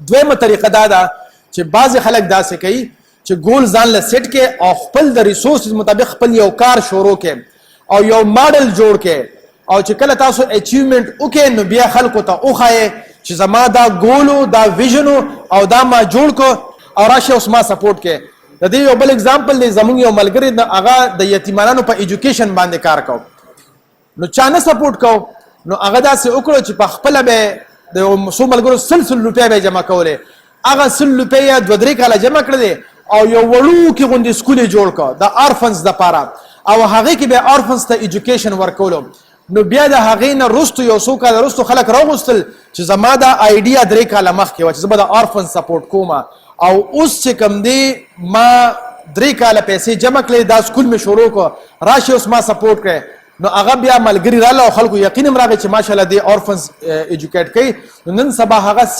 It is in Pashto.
دویمه طریقه دا ده چې بعضې خلک داسې کوي چې ګول ځان له سیټ کې او خپل د ریسورسز مطابق خپل یو کار شروع کې او یو ماډل جوړ کې او چې کله تاسو اچیومنټ وکې نو بیا خلکو ته وښایې چې زما دا ګولو دا ویژنو او دا ما جوړ کو او راشي اوس ما سپورټ کې. د دې یو بل اگزامپل دی زمونږ یو ملګری هغه د یتیمانانو په ایجوکیشن باندې کار کو نو چا نه سپورټ کو نو هغه داسې وکړو چې په خپله به د څو ملګرو سل روپۍ به یې جمع کولې هغه 100 روپۍ یا 2-3 کاله جمع کړلې او یو وړوکې غوندې سکول یې جوړ کړ د آرفنز دپاره او هغې کې به آرفنز ته ایجوکیشن ورکولو. نو بیا د هغې نه وروستو یو څو کاله وروستو خلک راوغوښتل چې زما دا آیډیا 3 کاله مخکې وه چې زه به د آرفنز سپورټ کوم او اوس چې کوم دی ما 3 کاله پیسې جمع کړې دا سکول مې شروع کړ راشي اوس ما سپورټ کړی نو هغه بیا ملګري راله او خلکو یقین هم راغی چې ماشاءالله دې آرفنز ایجوکیټ کوي. نو نن سبا هغه